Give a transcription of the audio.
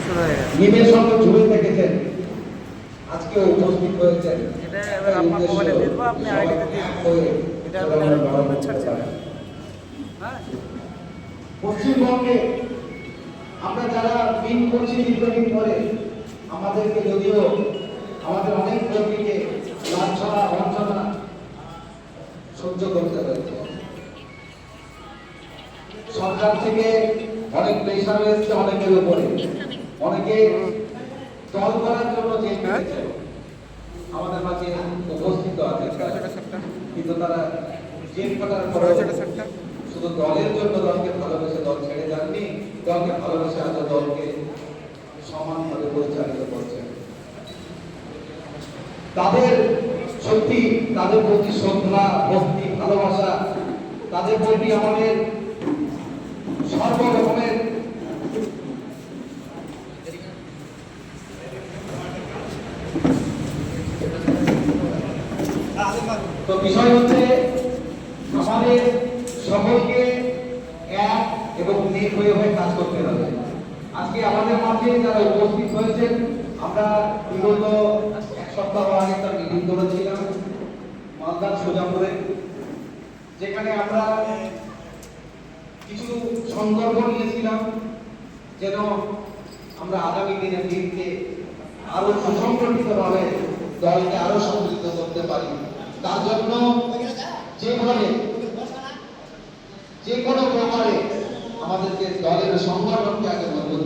শুরু হয়ে গেছে। নিমের সঙ্গে ঝুলে থেকেছেন, আজকে উপস্থিত হয়েছেন। এটা এবার আপনার মোবাইলে দিয়ে দেবো, আপনি আইডিতে দিয়ে দেবেন। এটা আমি ডাইরেক্ট ফোনে ছাড়ছি না। হ্যাঁ, পশ্চিমবঙ্গে আমরা যারা দিন করছি দীর্ঘদিন ধরে, আমাদেরকে যদিও আমাদের অনেক কর্মীকে লাঞ্ছনা বঞ্চনা সহ্য করতে হয়েছে। সরকার থেকে অনেক প্রেশার এসেছে অনেকের উপরে, অনেকে দল করার জন্য জেল খেটেছে, আমাদের মাঝে উপস্থিত আছে, কিন্তু তারা জেল খাটার পরে শুধু দলের জন্য দলকে ভালোবেসে দল ছেড়ে যাননি, দলকে ভালোবেসে আজ দলকে সমানভাবে পরিচালিত করছেন। তাদের সত্যি তাদের প্রতি শ্রদ্ধা, ভক্তি, ভালোবাসা, তাদের প্রতি আমাদের সর্বরকমের তো বিষয় হচ্ছে আমাদের সকলকে এক এবং নেক হয়ে কাজ করতে হবে। আজকে আমাদের মাঝে যারা উপস্থিত হয়েছেন, আমরা বিগত এক সপ্তাহ আগে একটা মিটিং করেছিলাম মালদার সোজাপুরে, যেখানে আমরা কিছু সংকল্প নিয়েছিলাম যেন আমরা আগামী দিনের দিনকে আরো সুসংগঠিতভাবে দলকে আরো সমৃদ্ধ করতে পারি। তার জন্য যেভাবে যে কোনো প্রকারে আমাদেরকে দলের সংগঠনকে আগে মজবুত